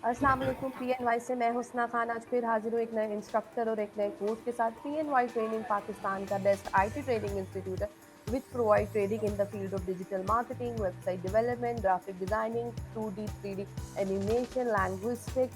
अस्सलाम वालेकुम। पीएनवाई से मैं हुस्ना खान आज फिर हाजिर हूँ एक नए इंस्ट्रक्टर और एक नए कोर्स के साथ। पीएनवाई ट्रेनिंग पाकिस्तान का बेस्ट आईटी ट्रेनिंग इंस्टीट्यूट है which provide training in the field of digital marketing, website development, graphic designing, 2D 3D animation, linguistic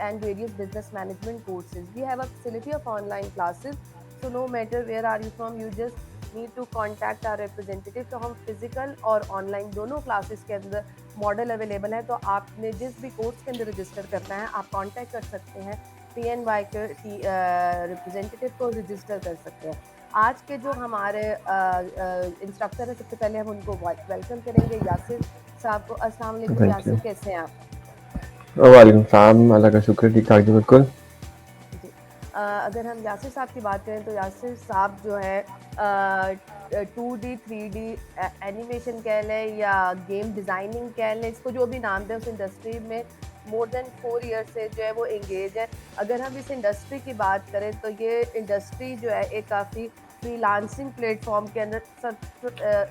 and various business management courses. We have a facility of online classes, so no matter where are you from, you just need to contact our representative. तो हम physical और online दोनों classes के अंदर model available है। तो आपने जिस भी कोर्स के अंदर रजिस्टर करना है आप कांटेक्ट कर सकते हैं, पीएनवाई के रिप्रेजेंटेटिव को रजिस्टर कर सकते हैं। आज के जो हमारे इंस्ट्रक्टर है, सबसे पहले हम उनको वेलकम करेंगे, यासिर साहब को। अस्सलाम वालेकुम थैंक यू। यासिर, कैसे हैं आप? वालेकुम सलाम, अल्लाह का शुक्र, ठीक ठाक जी बिल्कुल। जी। अगर हम यासिर साहब की बात करें तो यासिर साहब जो है 2D 3D एनिमेशन कह लें या गेम डिज़ाइनिंग कह लें, इसको जो भी नाम दें, उस इंडस्ट्री में मोर देन 4 ईयर्स से जो है वो एंगेज है। अगर हम इस इंडस्ट्री की बात करें तो ये इंडस्ट्री जो है एक काफ़ी फ्रीलांसिंग प्लेटफॉर्म के अंदर सब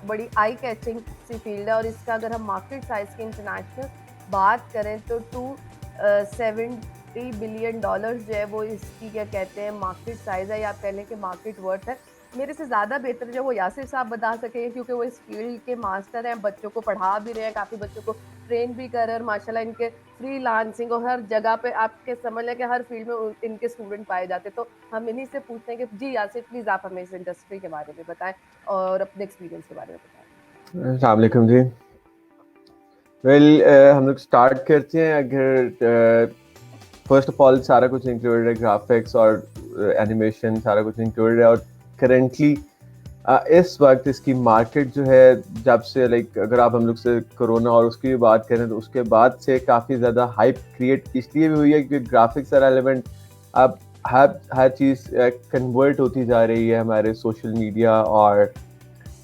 बड़ी आई कैचिंग सी फील्ड है। और इसका अगर हम मार्केट साइज़ की इंटरनेशनल बात करें तो 270 बिलियन डॉलर्स जो है वो इसकी क्या कहते हैं मार्केट साइज़ है, या आप कह लें कि मार्केट वर्थ है। मेरे से ज़्यादा बेहतर जो वो यासिर साहब बता सकेंगे, क्योंकि वो इस फील्ड के मास्टर हैं, बच्चों को पढ़ा भी रहे हैं, काफ़ी बच्चों को ट्रेन भी कर रहे हैं, और माशाल्लाह इनके फ्रीलांसिंग और हर जगह पे आपके समझ लें कि हर फील्ड में इनके स्टूडेंट पाए जाते हैं। तो हम इन्हीं से पूछते हैं कि जी यासिर, प्लीज़ आप हमें इस इंडस्ट्री के बारे में बताएं और अपने एक्सपीरियंस के बारे में बताएं। अस्सलाम वालेकुम जी। हम लोग स्टार्ट करते हैं। अगर फर्स्ट ऑफ ऑल सारा कुछ इंक्लूडेड है, ग्राफिक्स और एनिमेशन सारा कुछ इंक्लूडेड है। और करेंटली इस वक्त इसकी मार्केट जो है, जब से लाइक अगर आप हम लोग से कोरोना और उसकी भी बात करें तो उसके बाद से काफ़ी ज़्यादा हाइप क्रिएट इसलिए भी हुई है क्योंकि ग्राफिक्स आर एलिमेंट अब हर चीज़ कन्वर्ट होती जा रही है, हमारे सोशल मीडिया और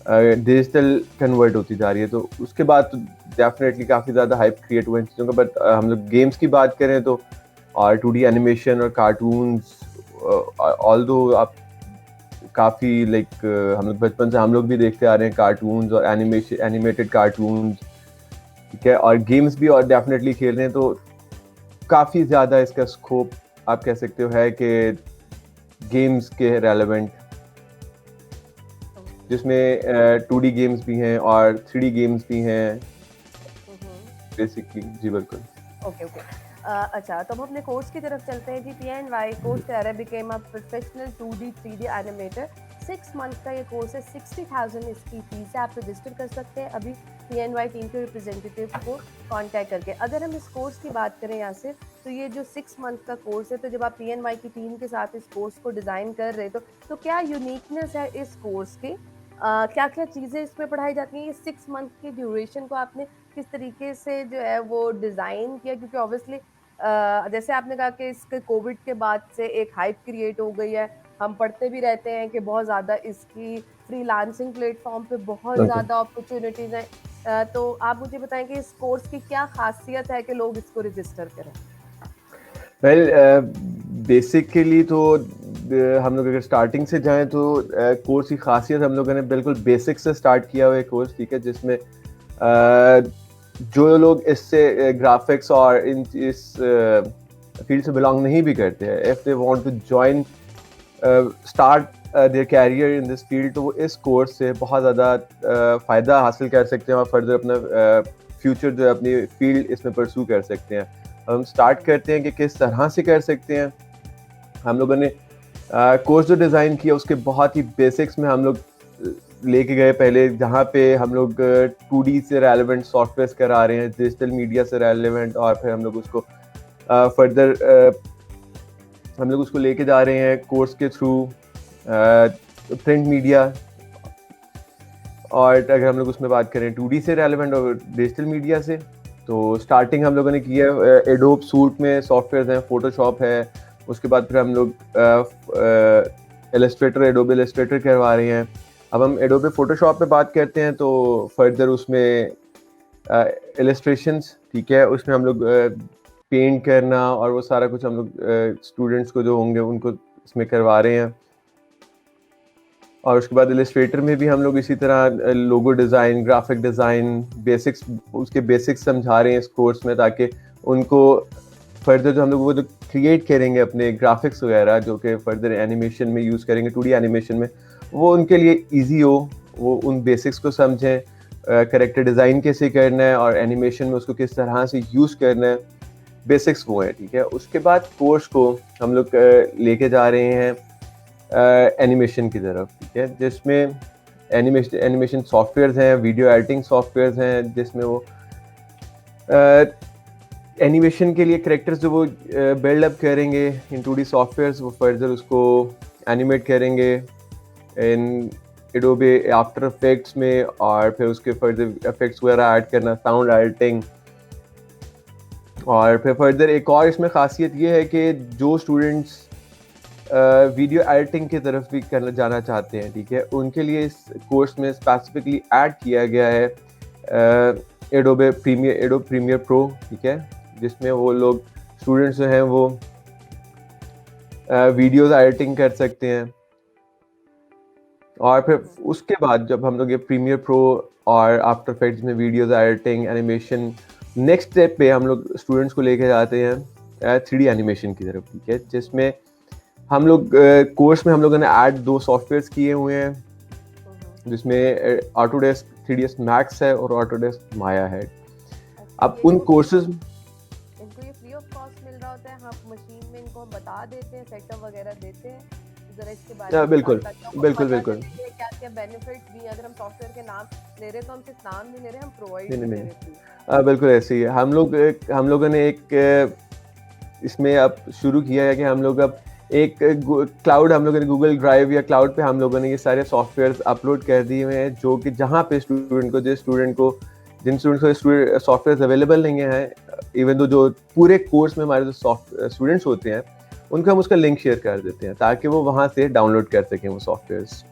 डिजिटल कन्वर्ट होती जा रही है। तो उसके बाद तो डेफिनेटली काफ़ी ज़्यादा हाइप क्रिएट हुआ इन चीज़ों का। बट हम लोग गेम्स की बात करें तो और 2D एनिमेशन और कार्टून्स, ऑल्दो आप काफ़ी लाइक हम लोग बचपन से हम लोग भी देखते आ रहे हैं कार्टून्स और एनिमेटेड कार्टून्स, ठीक है, और गेम्स भी और डेफिनेटली खेल रहे हैं। तो काफ़ी ज़्यादा इसका स्कोप आप कह सकते हो है कि गेम्स के रेलेवेंट, जिसमें 2D गेम्स भी हैं और 3D गेम्स भी हैं बेसिकली। जी बिल्कुल। Okay okay. अच्छा, तो हम अपने कोर्स की तरफ चलते हैं जी। पीएनवाई कोर्स तैयार became a professional 2D 3D animator. 6 month का ये कोर्स है, 60,000 इसकी फीस है। आप रजिस्टर कर सकते हैं अभी पीएनवाई टीम के रिप्रेजेंटेटिव को कांटेक्ट करके। अगर हम इस कोर्स की बात करें यहाँ से, तो ये जो 6 मंथ का कोर्स है, तो जब आप पीएनवाई की टीम के साथ इस कोर्स को डिज़ाइन कर रहे हो तो क्या यूनिकनेस है इस कोर्स की? क्या क्या चीज़ें इसमें पढ़ाई जाती हैं? ये 6 मंथ की ड्यूरेशन को आपने किस तरीके से जो है वो डिज़ाइन किया? क्योंकि ऑब्वियसली जैसे आपने कहा कि इसके कोविड के बाद से एक हाइप क्रिएट हो गई है। हम पढ़ते भी रहते हैं कि बहुत ज़्यादा इसकी फ्रीलांसिंग प्लेटफॉर्म पे बहुत बिल्कुल। ज़्यादा अपॉर्चुनिटीज़ हैं। तो आप मुझे बताएं कि इस कोर्स की क्या खासियत है कि लोग इसको रजिस्टर करें? बेसिकली तो हम लोग अगर स्टार्टिंग से जाएं तो कोर्स की खासियत, हम लोगों ने बिल्कुल बेसिक से स्टार्ट किया हुआ है कोर्स, ठीक है, जिसमें जो लोग इससे ग्राफिक्स और इस फील्ड से बिलोंग नहीं भी करते हैं, if they want to join start their career in this field, तो वो इस कोर्स से बहुत ज़्यादा फ़ायदा हासिल कर सकते हैं और फर्दर अपना फ्यूचर जो है अपनी फील्ड इसमें परसू कर सकते हैं। हम स्टार्ट करते हैं कि किस तरह से कर सकते हैं। हम लोगों ने कोर्स जो डिज़ाइन किया उसके बहुत ही बेसिक्स में हम लोग लेके गए पहले, जहाँ पे हम लोग 2D से रेलेवेंट सॉफ्टवेयर करा रहे हैं, डिजिटल मीडिया से रेलेवेंट, और फिर हम लोग उसको फर्दर हम लोग उसको लेके जा रहे हैं कोर्स के थ्रू प्रिंट मीडिया। और अगर हम लोग उसमें बात करें 2D से रेलेवेंट और डिजिटल मीडिया से, तो स्टार्टिंग हम लोगों ने किया एडोब सूट में सॉफ्टवेयर हैं, फोटोशॉप है, उसके बाद फिर हम लोग एडोब इलस्ट्रेटर करवा रहे हैं। अब हम एडोब फोटोशॉप पे बात करते हैं तो फर्दर उसमें इलस्ट्रेशंस, ठीक है, उसमें हम लोग पेंट करना और वो सारा कुछ हम लोग स्टूडेंट्स को जो होंगे उनको इसमें करवा रहे हैं। और उसके बाद इलस्ट्रेटर में भी हम लोग इसी तरह logo design, graphic design, basics, उसके बेसिक्स समझा रहे हैं इस कोर्स में, ताकि उनको फर्दर जो हम लोग वो जो क्रिएट करेंगे अपने ग्राफिक्स वगैरह जो कि फर्दर एनिमेशन में यूज़ करेंगे 2D एनिमेशन में, वो उनके लिए इजी हो, वो उन बेसिक्स को समझें, करेक्टर डिज़ाइन कैसे करना है और एनिमेशन में उसको किस तरह से यूज़ करना है, बेसिक्स वो है, ठीक है। उसके बाद कोर्स को हम लोग लेके जा रहे हैं एनिमेशन की तरफ, ठीक है, जिसमें एनिमेशन सॉफ्टवेयर्स हैं, वीडियो एडिटिंग सॉफ्टवेयर्स हैं, जिसमें वो एनिमेशन के लिए करेक्टर्स जो वो बिल्ड अप करेंगे इन 2D सॉफ्टवेयर्स, वो फर्दर उसको एनिमेट करेंगे इन एडोबे आफ्टर इफेक्ट्स में, और फिर उसके फर्दर इफेक्ट्स वगैरह ऐड करना, साउंड एडिटिंग। और फिर फर्दर एक और इसमें खासियत ये है कि जो स्टूडेंट्स वीडियो एडिटिंग की तरफ भी करना जाना चाहते हैं, ठीक है, उनके लिए इस कोर्स में स्पेसिफिकली ऐड किया गया है एडोबे प्रीमियर प्रो, ठीक है, जिसमें वो लोग स्टूडेंट्स जो हैं वो वीडियोस एडिटिंग कर सकते हैं। और फिर उसके बाद जब हम लोग ये प्रीमियर प्रो और आफ्टर इफेक्ट्स में videos editing animation, next step पे हम लोग स्टूडेंट्स को लेके जाते हैं 3D एनिमेशन की तरफ, ठीक है, जिसमें हम लोग कोर्स में हम लोगों ने ऐड 2 सॉफ्टवेयर्स किए हुए हैं, जिसमें ऑटोडेस्क 3ds मैक्स है और ऑटोडेस्क माया है। अब उन कोर्सेज इनको ये फ्री ऑफ कॉस्ट मिल रहा होता है, हम मशीन में इनको हम बता देते हैं, सेटअप वगैरह देते हैं, जरा इसके बारे में बिल्कुल बिल्कुल बिल्कुल क्या क्या बेनिफिट्स भी हैं। अगर हम सॉफ्टवेयर के नाम ले रहे हैं तो हम सिर्फ नाम नहीं ले रहे, हम प्रोवाइड नहीं कर नहीं रहे हैं। बिल्कुल ऐसे ही है। हम लोगों ने एक इसमें अब शुरू किया है कि हम लोग अब एक क्लाउड, हम लोगों ने गूगल ड्राइव या क्लाउड पे हम लोगों ने ये सारे सॉफ्टवेयर अपलोड कर दिए हुए हैं, जो कि जहाँ पे जिन स्टूडेंट को सॉफ्टवेयर अवेलेबल नहीं है, इवन तो जो पूरे कोर्स में हमारे जो स्टूडेंट्स होते हैं उनको हम उसका लिंक शेयर कर देते हैं ताकि वो वहाँ से डाउनलोड कर सकें वो सॉफ्टवेयर्स।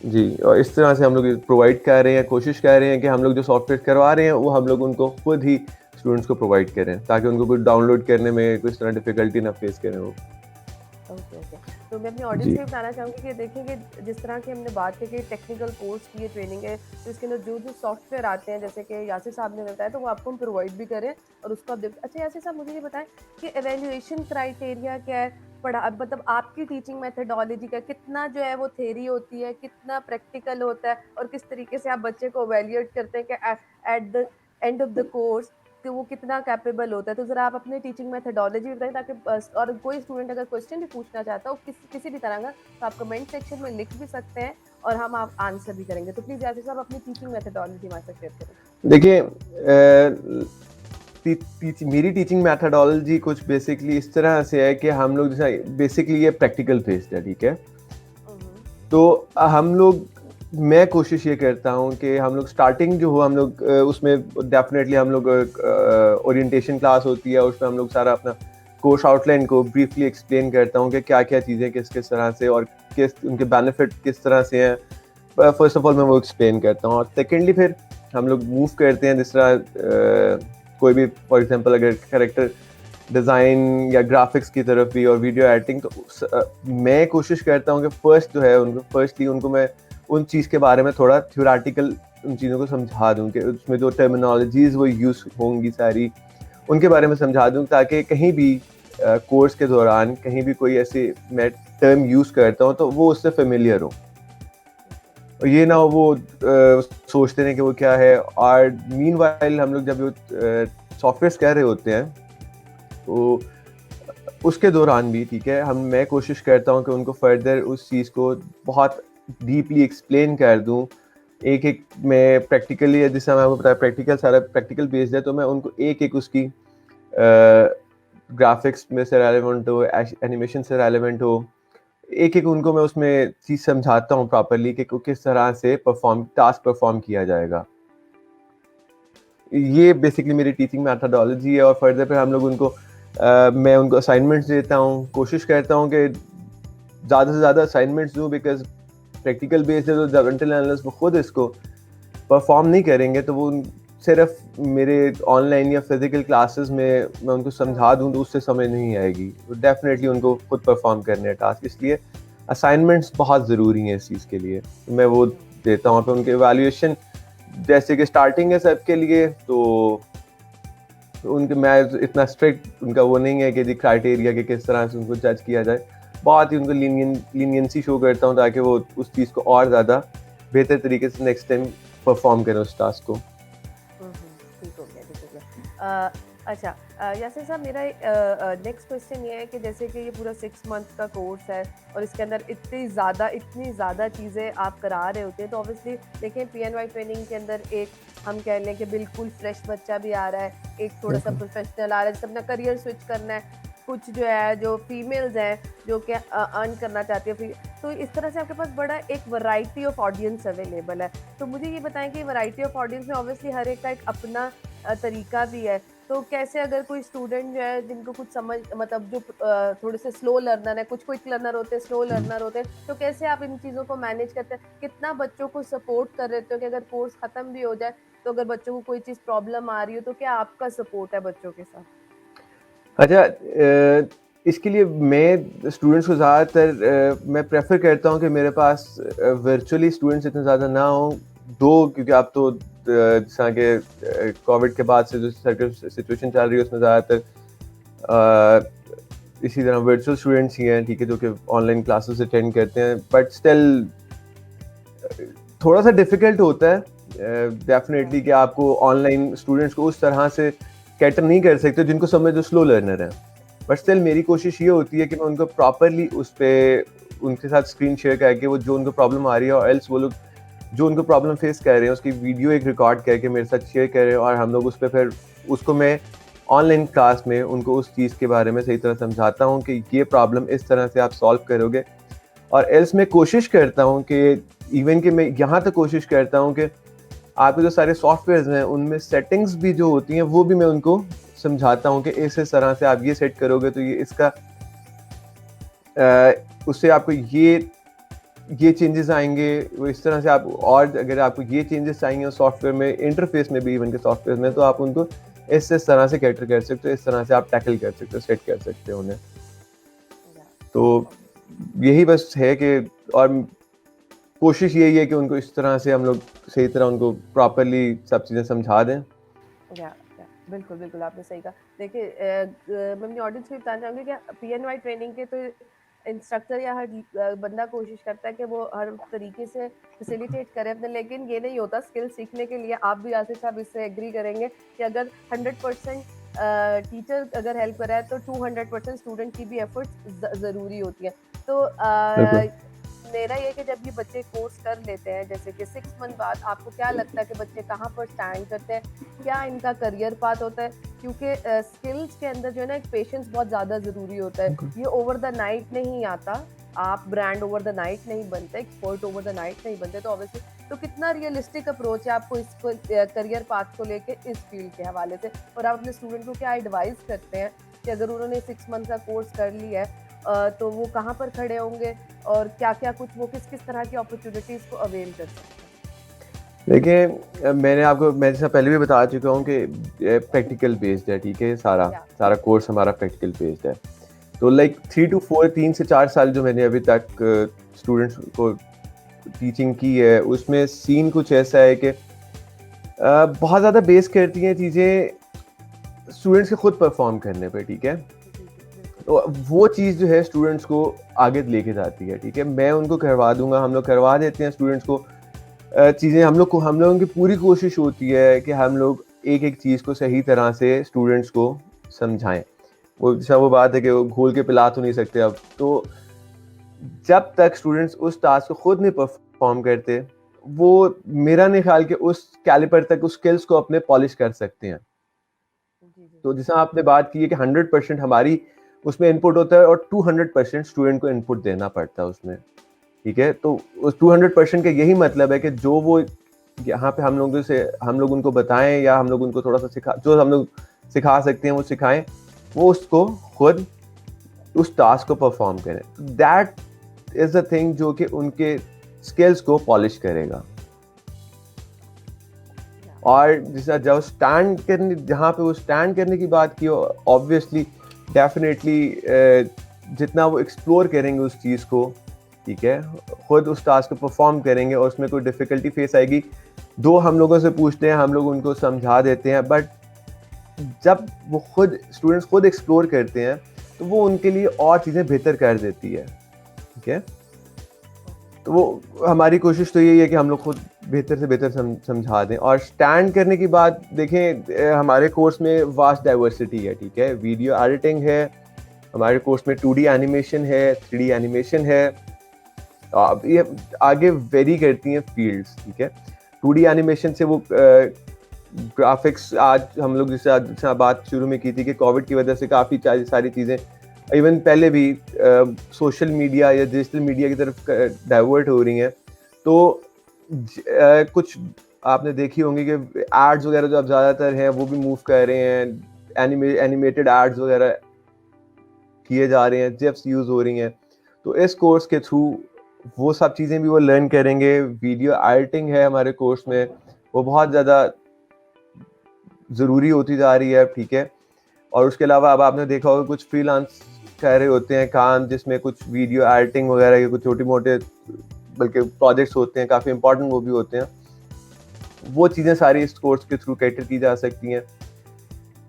जी, और इस तरह से हम लोग प्रोवाइड कर रहे हैं, कोशिश कर रहे हैं कि हम लोग जो सॉफ्टवेयर करवा रहे हैं वो हम लोग उनको खुद ही स्टूडेंट्स को प्रोवाइड करें ताकि उनको कुछ डाउनलोड करने में कोई इस तरह डिफिकल्टी ना फेस करें वो। ओके ओके, तो मैं अपनी ऑडियंस से बताना चाहूँगी कि देखिए कि जिस तरह की हमने बात की कि टेक्निकल कोर्स की ये ट्रेनिंग है, तो इसके अंदर जो जो सॉफ्टवेयर आते हैं, जैसे कि यासिर साहब ने बताया, तो वो आपको हम प्रोवाइड भी करें और उसको आप देख। अच्छा यासिर साहब, मुझे ये बताएं कि एवेल्यूएशन क्राइटेरिया क्या है, पढ़ा मतलब आपकी टीचिंग मेथडोलॉजी का, कितना जो है वो थ्योरी होती है, कितना प्रैक्टिकल होता है, और किस तरीके से आप बच्चे को एवेल्यूएट करते हैं कि at the end of the course कि वो कितना कैपेबल होता है। तो ज़रा आप अपने टीचिंग मेथडोलॉजी बताएं ताकि और कोई स्टूडेंट अगर क्वेश्चन भी पूछना चाहता हो किसी भी तरह का, तो आप कमेंट सेक्शन में लिख भी सकते हैं और हम आप आंसर भी करेंगे। तो प्लीज़ यासिर साहब अपनी टीचिंग मेथडोलॉजी हमारे साथ शेयर करें। देखिए मेरी टीचिंग मेथडोलॉजी कुछ बेसिकली इस तरह से है कि हम लोग जैसा बेसिकली ये प्रैक्टिकल बेस्ड है, ठीक है। तो हम लोग, मैं कोशिश ये करता हूँ कि हम लोग स्टार्टिंग जो हो हम लोग उसमें डेफिनेटली हम लोग ओरिएंटेशन क्लास होती है, उसमें हम लोग सारा अपना कोर्स आउटलाइन को ब्रीफली एक्सप्लेन करता हूँ कि क्या क्या चीज़ें किस किस तरह से और किस उनके बेनिफिट किस तरह से हैं। फर्स्ट ऑफ ऑल मैं वो एक्सप्लेन करता हूँ, और सेकेंडली फिर हम लोग मूव करते हैं जिस तरह कोई भी फॉर एग्जांपल अगर कैरेक्टर डिज़ाइन या ग्राफिक्स की तरफ भी और वीडियो एडिटिंग, तो मैं कोशिश करता हूँ कि फर्स्ट जो है उनको मैं उन चीज़ के बारे में थोड़ा थ्योरेटिकल उन चीज़ों को समझा दूँ कि उसमें जो टर्मिनोलॉजीज़ वो यूज़ होंगी सारी उनके बारे में समझा दूँ, ताकि कहीं भी कोर्स के दौरान कहीं भी कोई ऐसे मैं टर्म यूज़ करता हूँ तो वो उससे फेमिलियर हो, और ये ना हो वो सोचते हैं कि वो क्या है। और मीनवाइल हम लोग जब सॉफ्टवेयर कर रहे होते हैं तो उसके दौरान भी, ठीक है, मैं कोशिश करता हूँ कि उनको फर्दर उस चीज़ को बहुत डीपली एक्सप्लेन कर दूँ। एक एक मैं प्रैक्टिकली, जैसे मैं आपको बताया प्रैक्टिकल सारा प्रैक्टिकल बेस्ड है, तो मैं उनको एक एक उसकी ग्राफिक्स में से रेलेवेंट हो, एनिमेशन से रेलेवेंट हो, एक एक उनको मैं उसमें चीज़ समझाता हूँ प्रॉपरली कि किस तरह से टास्क परफॉर्म किया जाएगा। ये बेसिकली मेरी टीचिंग मेथडोलॉजी है। और फर्दर फिर हम लोग उनको मैं उनको असाइनमेंट्स देता हूँ, कोशिश करता हूँ कि ज़्यादा से ज़्यादा असाइनमेंट्स दूँ, बिकॉज प्रैक्टिकल बेस्ड है तो जब इंटरनल एनालिस्ट वो खुद इसको परफॉर्म नहीं करेंगे तो वो सिर्फ मेरे ऑनलाइन या फिजिकल क्लासेस में मैं उनको समझा दूँ तो उससे समझ नहीं आएगी, तो डेफिनेटली उनको खुद परफॉर्म करने हैं टास्क। इसलिए असाइनमेंट्स बहुत ज़रूरी हैं इस चीज़ के लिए, तो मैं वो देता हूँ। पे उनके एवेल्यूएशन जैसे कि स्टार्टिंग है सबके लिए, तो उनके मैं इतना स्ट्रिक्ट उनका वो नहीं है कि जी क्राइटेरिया के किस तरह से उनको जज किया जाए, बहुत ही उनको लीनियंसी शो करता हूँ ताकि वो उस चीज़ को और ज़्यादा बेहतर तरीके से नेक्स्ट टाइम परफॉर्म करें उस टास्क को। ठीक हो गया, ठीक हो गया। अच्छा, यासिर साहब, मेरा नेक्स्ट क्वेश्चन ये है कि जैसे कि ये पूरा 6 मंथ का कोर्स है और इसके अंदर इतनी ज़्यादा चीज़ें आप करा रहे होते हैं, तो ऑब्वियसली देखें PNY ट्रेनिंग के अंदर एक हम कह लें कि बिल्कुल फ्रेश बच्चा भी आ रहा है, एक थोड़ा सा प्रोफेशनल आ रहा है जिसे अपना करियर स्विच करना है, कुछ जो है जो फीमेल्स हैं जो कि अर्न करना चाहती है, तो इस तरह से आपके पास बड़ा एक वैरायटी ऑफ ऑडियंस अवेलेबल है। तो मुझे ये बताएं कि वैरायटी ऑफ ऑडियंस में ऑब्वियसली हर एक का एक अपना तरीका भी है, तो कैसे अगर कोई स्टूडेंट जो है जिनको कुछ समझ मतलब जो थोड़े से स्लो लर्नर है, कुछ क्विक लर्नर होते हैं, स्लो लर्नर होते हैं, तो कैसे आप इन चीज़ों को मैनेज करते हैं? कितना बच्चों को सपोर्ट कर रहे हो कि अगर कोर्स ख़त्म भी हो जाए तो अगर बच्चों को कोई चीज़ प्रॉब्लम आ रही हो तो क्या आपका सपोर्ट है बच्चों के साथ? अच्छा, इसके लिए मैं स्टूडेंट्स को ज़्यादातर मैं प्रेफर करता हूँ कि मेरे पास वर्चुअली स्टूडेंट्स इतने ज़्यादा ना हों, क्योंकि आप तो जैसा कि कोविड के बाद से जो सिचुएशन चल रही है उसमें ज़्यादातर इसी तरह वर्चुअल स्टूडेंट्स ही हैं, ठीक है, जो कि ऑनलाइन क्लासेस अटेंड करते हैं, बट स्टिल थोड़ा सा डिफ़िकल्ट होता है डेफिनेटली कि आपको ऑनलाइन स्टूडेंट्स को उस तरह से कैटर नहीं कर सकते जिनको समझ जो स्लो लर्नर हैं, बट स्टिल मेरी कोशिश ये होती है कि मैं उनको प्रॉपरली उस पर उनके साथ स्क्रीन शेयर करके वो जो उनको प्रॉब्लम आ रही है और एल्स वो लोग जो उनको प्रॉब्लम फेस कर रहे हैं उसकी वीडियो एक रिकॉर्ड करके मेरे साथ शेयर कर रहे हैं और हम लोग उस पर फिर उसको मैं ऑनलाइन क्लास में उनको उस चीज़ के बारे में सही तरह समझाता हूँ कि ये प्रॉब्लम इस तरह से आप सॉल्व करोगे। और एल्स मैं कोशिश करता हूँ कि इवन कि मैं यहाँ तक कोशिश करता हूँ कि आपके जो सारे सॉफ्टवेयर्स हैं उनमें सेटिंग्स भी जो होती हैं वो भी मैं उनको समझाता हूँ कि इस तरह से आप ये सेट करोगे तो ये इसका उससे आपको ये चेंजेस आएंगे, वो इस तरह से आप, और अगर आपको ये चेंजेस चाहिए सॉफ्टवेयर में, इंटरफेस में भी, इवन के सॉफ्टवेयर में, तो आप उनको इस तरह से कैटर कर सकते हो, इस तरह से आप टैकल कर सकते हो, सेट कर सकते हो उन्हें। तो यही बस है कि, और कोशिश यही है कि उनको इस तरह से हम लोग सही तरह उनको प्रॉपरली सब चीज़ें समझा दें। बिल्कुल बिल्कुल, आपने सही कहा। देखिए, मैं अपनी ऑडियंस को बताना चाहूँगी कि PNY ट्रेनिंग के तो इंस्ट्रक्टर या हर बंदा कोशिश करता है कि वो हर तरीके से फैसिलिटेट करे अपने, लेकिन ये नहीं होता। स्किल सीखने के लिए आप भी आसिफ साहब इससे एग्री करेंगे कि अगर 100% टीचर अगर हेल्प कर रहा है तो 200% स्टूडेंट की भी एफर्ट्स ज़रूरी होती है। तो मेरा ये कि जब ये बच्चे कोर्स कर लेते हैं, जैसे कि 6 मंथ बाद, आपको क्या लगता है कि बच्चे कहाँ पर स्टैंड करते हैं, क्या इनका करियर पाथ होता है? क्योंकि स्किल्स के अंदर जो है ना एक पेशेंस बहुत ज़्यादा ज़रूरी होता है। ये ओवर द नाइट नहीं आता, आप ब्रांड ओवर द नाइट नहीं बनते, एक्सपर्ट ओवर द नाइट नहीं बनते। तो ऑब्वियसली तो कितना रियलिस्टिक अप्रोच है आपको इसको करियर पाथ को लेके इस फील्ड के हवाले से, और आप अपने स्टूडेंट को क्या एडवाइस करते हैं कि अगर उन्होंने 6 मंथ का कोर्स कर लिया है तो वो कहाँ पर खड़े होंगे और क्या-क्या कुछ वो किस तरह की अपॉर्चुनिटीज़ को अवेल कर सकते हैं? देखिए, मैं जैसा पहले भी बता चुका हूँ कि प्रैक्टिकल बेस्ड है, ठीक है, सारा कोर्स हमारा प्रैक्टिकल बेस्ड है। तो लाइक 3 से 4 साल जो मैंने अभी तक स्टूडेंट्स को टीचिंग की है, उसमें सीन कुछ ऐसा है कि बहुत ज़्यादा बेस करती हैं चीज़ें स्टूडेंट्स के खुद परफॉर्म करने पे, ठीक है। तो वो चीज़ जो है स्टूडेंट्स को आगे लेके जाती है, ठीक है। मैं उनको करवा दूंगा, हम लोग करवा देते हैं स्टूडेंट्स को चीज़ें। हम लोगों की पूरी कोशिश होती है कि हम लोग एक एक चीज़ को सही तरह से स्टूडेंट्स को समझाएं। वो बात है कि वो घोल के पिला तो नहीं सकते अब, तो जब तक स्टूडेंट्स उस टास्क को खुद नहीं परफॉर्म करते, वो मेरा नहीं ख्याल कि उस कैलिपर तक उस स्किल्स को अपने पॉलिश कर सकते हैं। तो जैसा आपने बात की है कि 100% हमारी उसमें इनपुट होता है और 200% स्टूडेंट को इनपुट देना पड़ता है उसमें, ठीक है। तो उस 200% का यही मतलब है कि जो वो यहाँ पे हम लोग उनको बताएं या हम लोग उनको थोड़ा सा जो हम लोग सिखा सकते हैं वो सिखाएं, वो उसको खुद उस टास्क को परफॉर्म करें। दैट इज द थिंग जो कि उनके स्किल्स को पॉलिश करेगा। और जहाँ पे वो स्टैंड करने की बात की, ऑब्वियसली डेफिनेटली जितना वो एक्सप्लोर करेंगे उस चीज़ को, ठीक है, खुद उस टास्क को परफॉर्म करेंगे और उसमें कोई डिफ़िकल्टी फेस आएगी, हम लोगों से पूछते हैं, हम लोग उनको समझा देते हैं, बट जब वो खुद स्टूडेंट्स खुद एक्सप्लोर करते हैं तो वो उनके लिए और चीज़ें बेहतर कर देती है, ठीक है। तो वो हमारी कोशिश तो यही है कि हम लोग खुद बेहतर से बेहतर समझा दें। और स्टैंड करने की बात देखें, हमारे कोर्स में वास्ट डाइवर्सिटी है, ठीक है। वीडियो एडिटिंग है हमारे कोर्स में, 2D एनिमेशन है, 3D एनिमेशन है। ये आगे वेरी करती हैं फील्ड्स, ठीक है। 2D एनिमेशन से वो ग्राफिक्स, आज हम लोग जैसे बात शुरू में की थी कि कोविड की वजह से काफ़ी सारी चीज़ें इवन पहले भी सोशल मीडिया या डिजिटल मीडिया की तरफ डाइवर्ट हो रही हैं। तो कुछ आपने देखी होंगी कि एड्स वगैरह जो अब ज़्यादातर हैं वो भी मूव कर रहे हैं, एनिमेटेड एड्स वगैरह किए जा रहे हैं, जिप्स यूज़ हो रही हैं। तो इस कोर्स के थ्रू वो सब चीज़ें भी वो लर्न करेंगे। वीडियो एडिटिंग है हमारे कोर्स में, वो बहुत ज़्यादा ज़रूरी होती जा रही है, ठीक है। और उसके अलावा अब आपने देखा होगा कुछ फ्रीलांस कर रहे होते हैं काम, जिसमें कुछ वीडियो एडिटिंग वगैरह के कुछ छोटे मोटे बल्कि प्रोजेक्ट्स होते हैं, काफ़ी इंपॉर्टेंट वो भी होते हैं। वो चीज़ें सारी इस कोर्स के थ्रू कैटर की जा सकती हैं।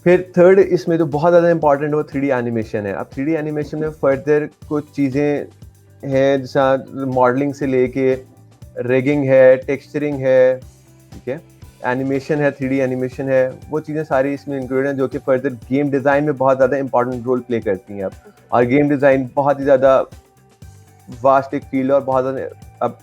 फिर थर्ड इसमें जो बहुत ज़्यादा इंपॉर्टेंट है वो 3D एनिमेशन है। अब 3D एनिमेशन में फर्दर कुछ चीज़ें हैं, जैसा मॉडलिंग से लेके रिगिंग है, टेक्सचरिंग है, ठीक है, एनिमेशन है, 3D एनिमेशन है, वो चीज़ें सारी इसमें इंक्लूडेड हैं, जो कि फर्दर गेम डिज़ाइन में बहुत ज़्यादा इंपॉर्टेंट रोल प्ले करती हैं अब। और गेम डिज़ाइन बहुत ही ज़्यादा वास्ट एक फील्ड है और बहुत ज़्यादा अब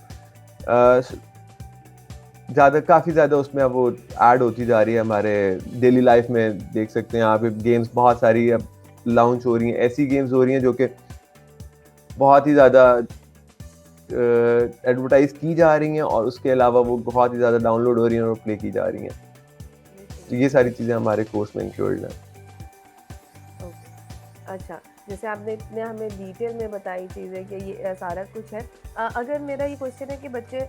काफ़ी ज़्यादा उसमें अब वो ऐड होती जा रही है। हमारे डेली लाइफ में देख सकते हैं आप, गेम्स बहुत सारी अब लॉन्च हो रही हैं, ऐसी गेम्स हो रही हैं जो कि बहुत ही ज़्यादा एडवर्टाइज की जा रही हैं और उसके अलावा वो बहुत ही ज़्यादा डाउनलोड हो रही हैं और प्ले की जा रही हैं। तो ये सारी चीज़ें हमारे कोर्स में इंक्लूडेड हैं। अच्छा, जैसे आपने इतने हमें डिटेल में बताई चीज़ें कि ये सारा कुछ है। अगर मेरा ये क्वेश्चन है कि बच्चे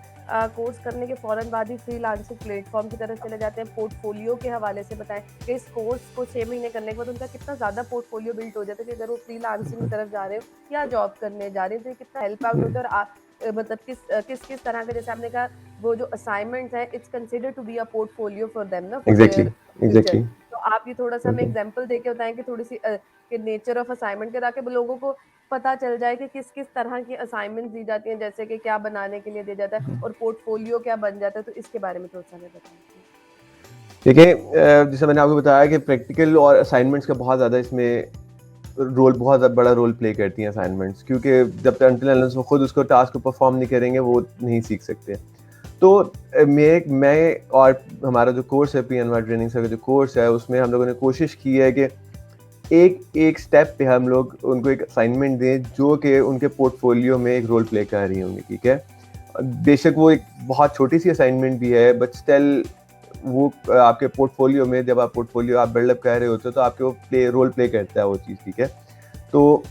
कोर्स करने के फ़ौरन बाद ही फ्रीलांसिंग प्लेटफॉर्म की तरफ चले जाते हैं, पोर्टफोलियो के हवाले से बताएं कि इस कोर्स को 6 महीने करने के बाद उनका कितना ज़्यादा पोर्टफोलियो बिल्ड हो जाता है कि अगर वो फ्रीलांसिंग की तरफ जा रहे हो या जॉब करने जा रहे हैं तो ये कितना हेल्प आउट होता है। और मतलब किस तरह का, जैसे आपने कहा वो जो असाइनमेंट्स है, it's consider to be a portfolio for them ना, फॉर देयर फ्यूचर। तो आप ये थोड़ा सा हमें एग्जांपल देके बताएं कि थोड़ी सी कि नेचर ऑफ असाइनमेंट के, ताकि लोगों को पता चल जाए कि किस किस तरह की असाइनमेंट दी जाती हैं, जैसे कि क्या बनाने के लिए दिया जाता है और पोर्टफोलियो क्या बन जाता है। तो इसके बारे में थोड़ा सा हमें बताएं। देखिए, जैसे मैंने आपको बताया कि प्रैक्टिकल और असाइनमेंट्स का बहुत ज़्यादा इसमें रोल, बहुत बड़ा रोल प्ले करती हैं असाइनमेंट्स, क्योंकि जब तक अनटिल अनलेस वो खुद उसको टास्क को परफॉर्म नहीं करेंगे वो नहीं सीख सकते। तो मैं और हमारा जो कोर्स है PNY ट्रेनिंग का जो कोर्स है, उसमें हम लोगों ने कोशिश की है कि एक स्टेप पे हम लोग उनको एक असाइनमेंट दें जो कि उनके पोर्टफोलियो में एक रोल प्ले कर रही होंगी, ठीक है। बेशक वो एक बहुत छोटी सी असाइनमेंट भी है, बट स्टिल वो आपके पोर्टफोलियो में, जब आप पोर्टफोलियो आप बिल्डअप कर रहे होते हो तो आपके वो रोल प्ले करता है वो चीज़, ठीक है। तो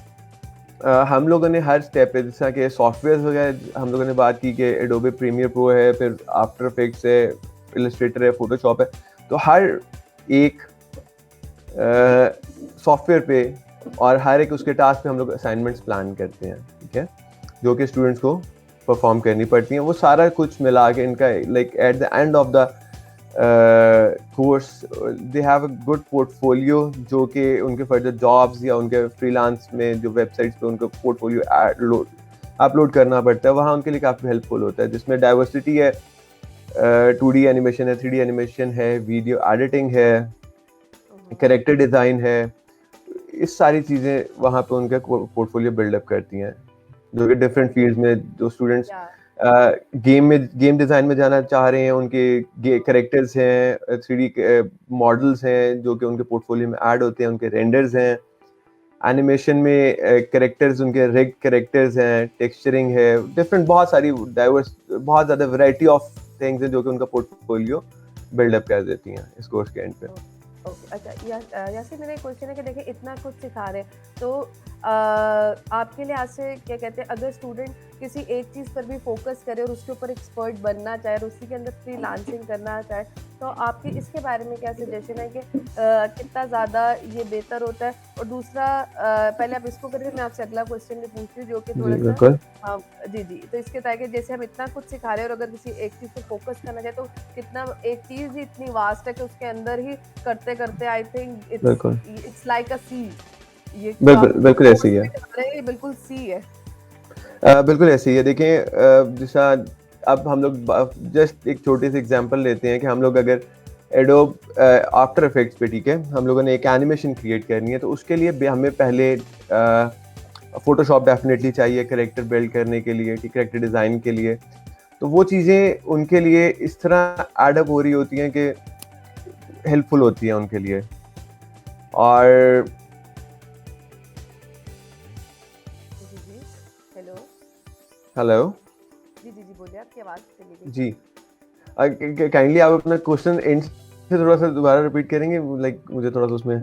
हम लोगों ने हर स्टेप पे, जैसा कि सॉफ्टवेयर वगैरह हम लोगों ने बात की कि एडोबे प्रीमियर प्रो है, फिर आफ्टर इफेक्ट्स है, इलस्ट्रेटर है, फोटोशॉप है, तो हर एक सॉफ्टवेयर पे और हर एक उसके टास्क पे हम लोग असाइनमेंट्स प्लान करते हैं, ठीक है, जो कि स्टूडेंट्स को परफॉर्म करनी पड़ती हैं। वो सारा कुछ मिला के इनका like at the end of the course they have a good portfolio, जो कि उनके फर्दर जॉब्स या उनके फ्रीलांस में जो वेबसाइट्स पे उनको पोर्टफोलियो अपलोड करना पड़ता है, वहाँ उनके लिए काफ़ी हेल्पफुल होता है। जिसमें डाइवर्सिटी है, 2D एनिमेशन है, 3D एनिमेशन है, वीडियो एडिटिंग है, कैरेक्टर डिज़ाइन है, इस सारी चीज़ें वहाँ पे उनका पोर्टफोलियो बिल्डअप करती हैं, जो कि डिफरेंट फील्ड्स में जो स्टूडेंट्स गेम डिज़ाइन में जाना चाह रहे हैं, उनके कैरेक्टर्स हैं, 3D मॉडल्स हैं जो कि उनके पोर्टफोलियो में ऐड होते हैं, उनके रेंडर्स हैं, एनिमेशन में कैरेक्टर्स, उनके रिग कैरेक्टर्स हैं, टेक्सचरिंग है, डिफरेंट बहुत सारी डाइवर्स, बहुत ज़्यादा वैरायटी ऑफ थिंग्स हैं जो कि उनका पोर्टफोलियो बिल्डअप कर देती हैं इस कोर्स के एंड पे। ओके, अच्छा, यासी मेरा एक क्वेश्चन है कि देखिए इतना कुछ सिखा रहे हैं तो आपके लिए आज से क्या कहते हैं, अगर स्टूडेंट किसी एक चीज़ पर भी फोकस करे और उसके ऊपर एक्सपर्ट बनना चाहे और उसी के अंदर फ्रीलांसिंग करना चाहे, तो आपकी इसके बारे में क्या सजेशन है कि कितना ज़्यादा ये बेहतर होता है? और दूसरा पहले आप इसको करिए, मैं आपसे अगला क्वेश्चन भी पूछती हूँ जो कि जी थोड़ा-सा बिल्कुल। जी, तो इसके ताकि जैसे हम इतना कुछ सिखा रहे हैं और अगर किसी एक चीज़ पे फ़ोकस करना चाहे तो कितना एक चीज़ ही इतनी वास्ट है कि उसके अंदर ही करते-करते आई थिंक बिल्कुल इट्स लाइक अ सी। ये जो बिल्कुल आप बिल्कुल ऐसे ही कोर्स है। में कर रहे हैं ये बिल्कुल सी है। बिल्कुल ऐसे ही है। देखिए जैसा अब हम लोग जस्ट एक छोटे से एग्जांपल लेते हैं कि हम लोग अगर एडोब आफ्टर इफेक्ट्स पे, ठीक है, हम लोगों ने एक एनिमेशन क्रिएट करनी है, तो उसके लिए हमें पहले फोटोशॉप डेफिनेटली चाहिए कैरेक्टर बिल्ड करने के लिए, ठीक, कैरेक्टर डिज़ाइन के लिए। तो वो चीज़ें उनके लिए इस तरह एडअप हो रही होती हैं कि हेल्पफुल होती हैं उनके लिए। और जी, जी। हेलो। हेलो। जी, बोलिए आपकी आवाज़ चली गई। जी, काइंडली आप अपना क्वेश्चन एंड से थोड़ा सा दोबारा रिपीट करेंगे, लाइक मुझे थोड़ा सा उसमें।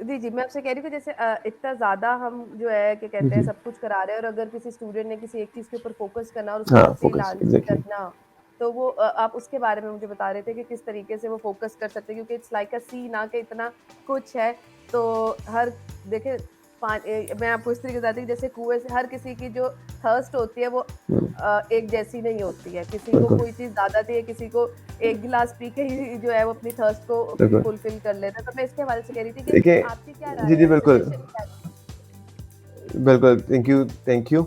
जी, मैं आपसे कह रही हूँ कि जैसे इतना ज़्यादा हम जो है क्या कहते हैं जी, सब कुछ करा रहे हैं और अगर किसी स्टूडेंट ने किसी एक चीज़ के ऊपर फ़ोकस करना और उसके हाँ, बाद फोकस फ्रीलांसिंग एग्जैक्टली। करना, तो वो आप उसके बारे में मुझे बता रहे थे कि किस तरीके से वो फ़ोकस कर सकते हैं क्योंकि इट्स लाइक अ सी ना कि इतना कुछ है। तो हर देखिए मैं आपको इस तरीके से बताती हूँ जैसे कुएँ से हर किसी की जो थर्स्ट होती है वो एक जैसी नहीं होती है। किसी को बिल्कुल कोई चीज़ ज़्यादा चाहिए, किसी को 1 गिलास पी के ही जो है वो अपनी थर्स्ट को बिल्कुल। फुलफ़िल कर लेता है। तो मैं इसके हवाले से कह रही थी कि देखिए, आपकी क्या जी, राय जी, है? बिल्कुल, सजेशन क्या है? बिल्कुल, थैंक यू, थैंक यू।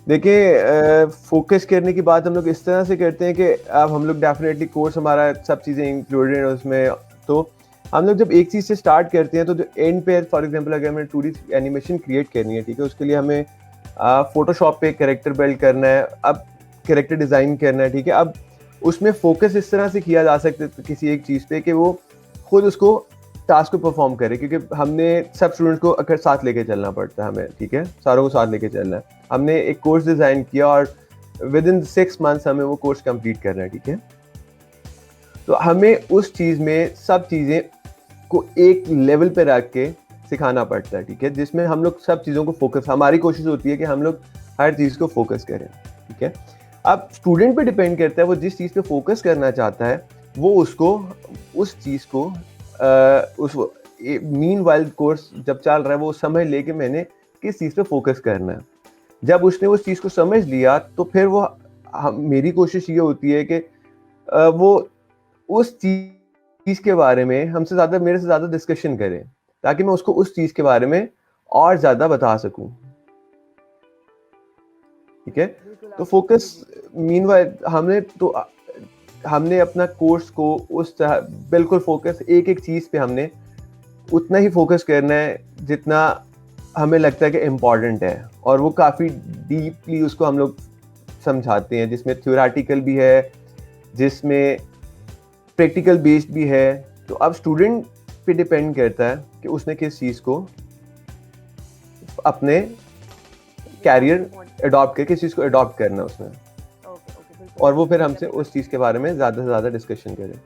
देखिए फ़ोकस करने की बात हम लोग इस तरह से करते हैं कि अब हम लोग डेफ़िनेटली कोर्स हमारा सब चीज़ें इंक्लूडेड हैं उसमें। तो हम लोग जब एक चीज़ से स्टार्ट करते हैं तो जो एंड पे फॉर एग्ज़ाम्पल अगर हमें 2D एनिमेशन क्रिएट करनी है, ठीक है? उसके लिए हमें फ़ोटोशॉप पे कैरेक्टर बिल्ड करना है, अब कैरेक्टर डिज़ाइन करना है, ठीक है? अब उसमें फ़ोकस इस तरह से किया जा सकता है किसी एक चीज़ पे कि वो खुद उसको टास्क को परफॉर्म करे, क्योंकि हमने सब स्टूडेंट्स को अगर साथ लेके चलना पड़ता है हमें, ठीक है, सारों को साथ लेके चलना है। हमने एक कोर्स डिज़ाइन किया और विद इन 6 मंथ्स हमें वो कोर्स कंप्लीट करना है, ठीक है। तो हमें उस चीज़ में सब चीज़ें को एक लेवल पे रख के सिखाना पड़ता है, ठीक है, जिसमें हम लोग सब चीज़ों को फोकस, हमारी कोशिश होती है कि हम लोग हर चीज़ को फोकस करें, ठीक है। अब स्टूडेंट पे डिपेंड करता है वो जिस चीज़ पे फोकस करना चाहता है वो उसको उस चीज़ को उस मीन वाइल कोर्स जब चल रहा है वो समझ ले कि मैंने किस चीज़ पे फोकस करना है। जब उसने उस चीज़ को समझ लिया तो फिर वो मेरी कोशिश ये होती है कि वो उस चीज़ के बारे में हमसे ज़्यादा, मेरे से ज़्यादा डिस्कशन करे, ताकि मैं उसको उस चीज़ के बारे में और ज़्यादा बता सकूँ, ठीक है? बिल्कुल तो आप जी, फ़ोकस जी। मीनवाइल हमने अपना कोर्स को उस तरह बिल्कुल फ़ोकस एक-एक चीज़ पे हमने उतना ही फ़ोकस करना है जितना हमें लगता है कि इम्पोर्टेंट है, और वो काफ़ी डीपली उसको हम लोग समझाते हैं, जिसमें थ्योरेटिकल भी है, जिसमें प्रैक्टिकल बेस्ड भी है। तो अब स्टूडेंट पे डिपेंड करता है कि उसने किस चीज़ को अपने लास्ट कैरियर में पहुँच अडॉप्ट किस चीज़ को अडॉप्ट करना है उसमें, ओके, बिल्कुल और आप वो फिर सही कह हमसे रहे हैं। उस चीज़ के बारे में ज़्यादा से ज़्यादा डिस्कशन करें।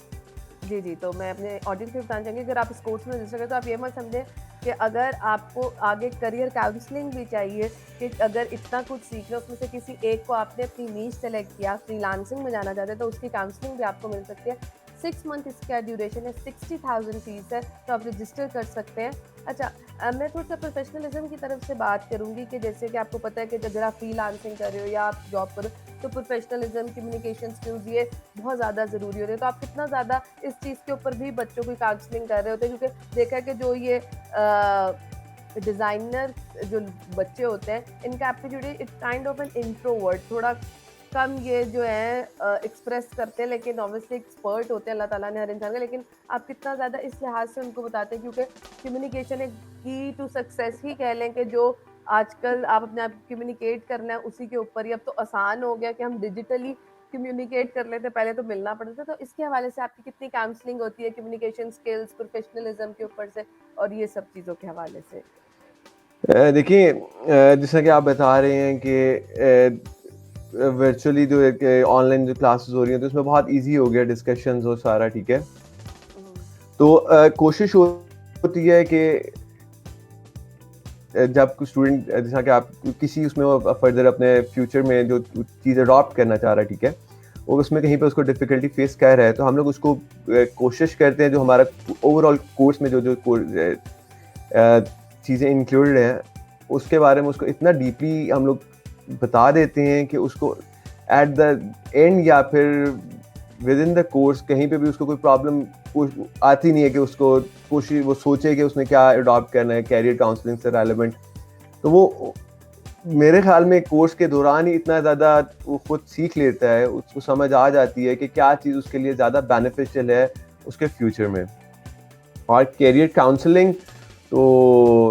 जी, तो मैं अपने ऑडियंस को बताना चाहूँगी अगर आप इस कोर्स में रजिस्टर करें तो आप ये मत समझें कि अगर आपको आगे करियर काउंसलिंग भी चाहिए कि अगर इतना कुछ सीखना उसमें से किसी एक को आपने अपनी नीश सेलेक्ट किया, फ्रीलांसिंग में जाना चाहते हैं तो उसकी काउंसलिंग भी आपको मिल सकती है। 6 मंथ इसका ड्यूरेशन है, 60,000 फीस है, तो आप रजिस्टर कर सकते हैं। अच्छा मैं थोड़ा-सा प्रोफेशनलिज्म की तरफ से बात करूँगी कि जैसे कि आपको पता है कि अगर आप फ्रीलांसिंग कर रहे हो या आप जॉब करो तो प्रोफेशनलिज्म, कम्युनिकेशन स्किल्स ये बहुत ज़्यादा ज़रूरी होते हैं। तो आप कितना ज़्यादा इस चीज़ के ऊपर भी बच्चों की काउंसलिंग कर रहे होते हैं क्योंकि देखा है कि जो ये डिज़ाइनर जो बच्चे होते हैं इनका aptitude it's kind of an introvert, थोड़ा कम ये जो है एक्सप्रेस करते हैं लेकिन ऑब्वियसली एक्सपर्ट होते हैं अल्लाह ताला ने हर इंसान का। लेकिन आप कितना ज़्यादा इस लिहाज से उनको बताते हैं क्योंकि कम्युनिकेशन एक की टू सक्सेस ही कह लें कि जो आजकल आप अपने आप कम्युनिकेट करना है उसी के ऊपर ही अब तो आसान हो गया कि हम डिजिटली कम्युनिकेट कर लेते, पहले तो मिलना पड़ता था। तो इसके हवाले से आपकी कितनी काउंसलिंग होती है कम्युनिकेशन स्किल्स, प्रोफेशनलिज्म के ऊपर से और ये सब चीज़ों के हवाले से? देखिए जैसा कि आप बता रहे हैं कि वर्चुअली जो एक ऑनलाइन जो क्लासेस हो रही हैं तो उसमें बहुत इजी हो गया डिस्कशंस और सारा, ठीक है। हुँ, तो कोशिश होती है कि जब स्टूडेंट जैसा कि आप किसी उसमें फर्दर अपने फ्यूचर में जो चीज़ अडॉप्ट करना चाह रहा है, ठीक है, और उसमें कहीं पे उसको डिफ़िकल्टी फेस कर रहा है, तो हम लोग उसको कोशिश करते हैं जो हमारा ओवरऑल कोर्स में जो जो चीज़ें इंक्लूडेड हैं उसके बारे में उसको इतना डीपली हम लोग बता देते हैं कि उसको एट द एंड या फिर विद इन द कोर्स कहीं पे भी उसको कोई प्रॉब्लम आती नहीं है कि उसको कोशिश वो सोचे कि उसने क्या अडॉप्ट करना है कैरियर काउंसलिंग से रेलेवेंट। तो वो मेरे ख्याल में कोर्स के दौरान ही इतना ज़्यादा वो खुद सीख लेता है, उसको समझ आ जाती है कि क्या चीज़ उसके लिए ज़्यादा बेनिफिशियल है उसके फ्यूचर में। और कैरियर काउंसलिंग तो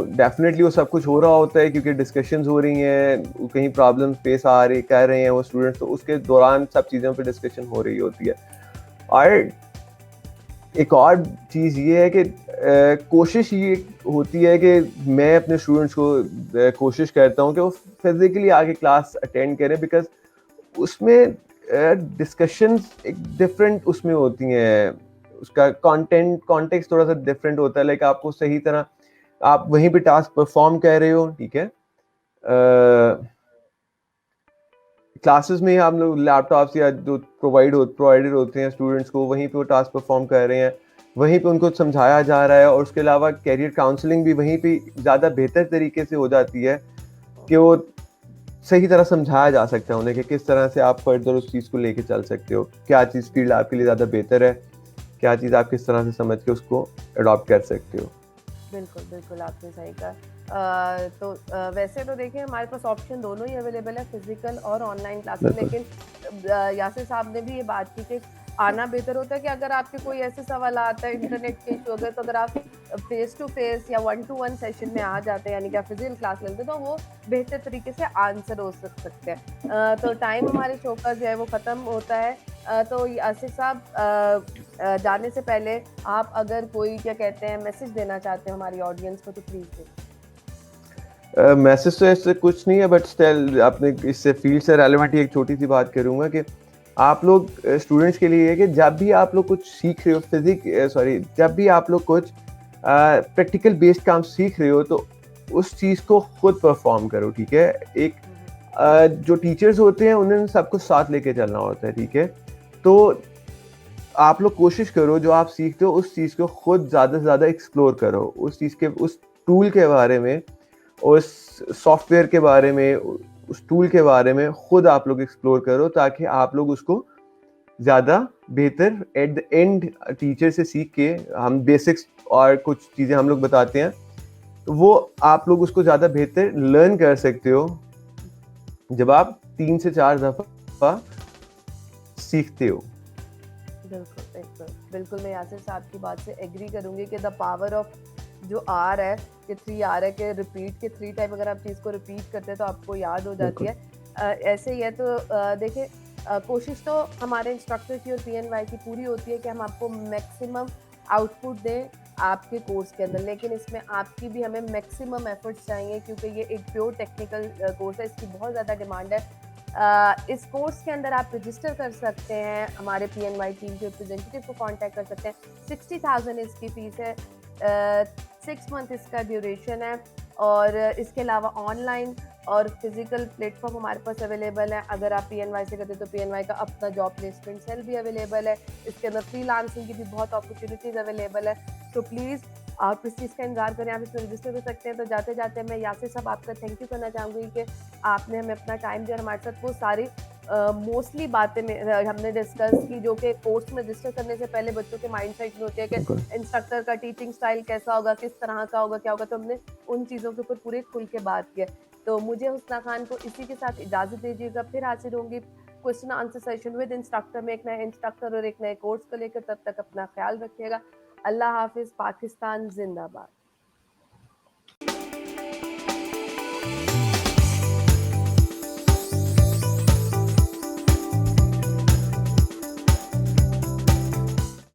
डेफिनेटली वो सब कुछ हो रहा होता है क्योंकि डिस्कशंस हो रही हैं, कहीं प्रॉब्लम फेस आ रही कर रहे हैं वो स्टूडेंट्स, तो उसके दौरान सब चीज़ों पे डिस्कशन हो रही होती है। और एक और चीज़ ये है कि कोशिश ये होती है कि मैं अपने स्टूडेंट्स को कोशिश करता हूँ कि वो फिजिकली आके क्लास अटेंड करें, बिकॉज उसमें डिस्कशंस एक डिफरेंट उसमें होती हैं, उसका कंटेंट कॉन्टेक्स्ट थोड़ा सा डिफरेंट होता है। लाइक आपको सही तरह आप वहीं पे टास्क परफॉर्म कर रहे हो, ठीक है, क्लासेस में ही हम लोग लैपटॉप्स या जो प्रोवाइडेड होते हैं स्टूडेंट्स को, वहीं पे वो टास्क परफॉर्म कर रहे हैं, वहीं पे उनको समझाया जा रहा है, और उसके अलावा कैरियर काउंसलिंग भी वहीं पे ज़्यादा बेहतर तरीके से हो जाती है कि वो सही तरह समझाया जा सकता है उन्हें कि किस तरह से आप फर्दर उस चीज़ को लेके चल सकते हो, क्या चीज़ फील्ड आपके लिए ज़्यादा बेहतर है, क्या चीज़ आप किस तरह से समझ के उसको अडॉप्ट कर सकते हो। बिल्कुल, बिल्कुल आपने सही कहा। वैसे तो देखिए हमारे पास ऑप्शन दोनों ही अवेलेबल है, फिज़िकल और ऑनलाइन क्लासेस, बिल्कुल। लेकिन यासिर साहब ने भी ये बात की कि आना बेहतर होता है कि अगर आपके कोई ऐसे सवाल आता है, इंटरनेट के इश्यू अगर, तो अगर आप फेस टू फेस या वन टू वन सेशन में आ जाते हैं, यानी कि आप फिजिकल क्लास लेते हैं, तो वो बेहतर तरीके से आंसर हो सकते हैं। तो टाइम हमारे शो का जो है वो ख़त्म होता है। तो यासिर साहब, जाने से पहले आप अगर कोई क्या कहते हैं मैसेज देना चाहते हो हमारी ऑडियंस को, तो प्लीज़ दें। मैसेज तो ऐसे कुछ नहीं है, बट स्टिल आपने इससे फील्ड से रेलेवेंट ही एक छोटी सी बात करूँगा कि आप लोग स्टूडेंट्स के लिए है कि जब भी आप लोग कुछ सीख रहे हो, जब भी आप लोग कुछ प्रैक्टिकल बेस्ड काम सीख रहे हो, तो उस चीज़ को खुद परफॉर्म करो, ठीक है। एक जो टीचर्स होते हैं उन्हें सबको साथ लेके चलना होता है, ठीक है। तो आप लोग कोशिश करो जो आप सीखते हो उस चीज़ को खुद ज़्यादा से ज़्यादा एक्सप्लोर करो, उस चीज़ के उस टूल के बारे में, उस सॉफ्टवेयर के बारे में, उस टूल के बारे में खुद आप लोग एक्सप्लोर करो, ताकि आप लोग उसको ज़्यादा बेहतर एट द एंड टीचर से सीख के, हम बेसिक्स और कुछ चीज़ें हम लोग बताते हैं, तो वो आप लोग उसको ज़्यादा बेहतर लर्न कर सकते हो जब आप 3 से 4 दफ़ा सीखते हो। बिल्कुल, बिल्कुल। बिल्कुल, मैं यासिर साहब की बात से एग्री करूँगी कि द पावर ऑफ जो आर है, कि 3 आर है, कि रिपीट के 3 टाइम अगर आप चीज़ को रिपीट करते हैं तो आपको याद हो जाती है। ऐसे ही है, तो देखिए, कोशिश तो हमारे इंस्ट्रक्टर की और पीएनवाई की पूरी होती है कि हम आपको मैक्सिमम आउटपुट दें आपके कोर्स के अंदर, लेकिन इसमें आपकी भी हमें मैक्सिमम एफर्ट्स चाहिए, क्योंकि ये एक प्योर टेक्निकल कोर्स है, इसकी बहुत ज़्यादा डिमांड है। इस कोर्स के अंदर आप रजिस्टर कर सकते हैं, हमारे पीएनवाई टीम के रिप्रेजेंटेटिव को कांटेक्ट कर सकते हैं। 60,000 इसकी फ़ीस है, 6 मंथ इसका ड्यूरेशन है, और इसके अलावा ऑनलाइन और फिजिकल प्लेटफॉर्म हमारे पास अवेलेबल है। अगर आप पीएनवाई से करते हैं तो पीएनवाई का अपना जॉब प्लेसमेंट सेल भी अवेलेबल है। इसके अंदर फ्रीलांसिंग की भी बहुत अपॉर्चुनिटीज़ अवेलेबल है। तो प्लीज़ आप इस चीज़ का इंतज़ार करें, आप इसमें रजिस्टर कर सकते हैं। तो जाते-जाते मैं यासिर साहब आपका थैंक यू करना चाहूँगी कि आपने हमें अपना टाइम दिया, हमारे साथ वो सारी मोस्टली बातें में हमने डिस्कस की, जो कि कोर्स में रजिस्टर करने से पहले बच्चों के माइंड सेट में होती है कि बिल्कुल। इंस्ट्रक्टर का टीचिंग स्टाइल कैसा होगा, किस तरह का होगा, क्या होगा। तो हमने उन चीज़ों के ऊपर पूरे खुल के बात की है। तो मुझे हुस्ना खान को इसी के साथ इजाज़त दीजिएगा, फिर हाजिर होंगी question answer session with instructor में, एक नए इंस्ट्रक्टर और एक नए कोर्स को लेकर। तब तक अपना ख्याल रखिएगा। अल्लाह हाफ़िज़। पाकिस्तान ज़िंदाबाद।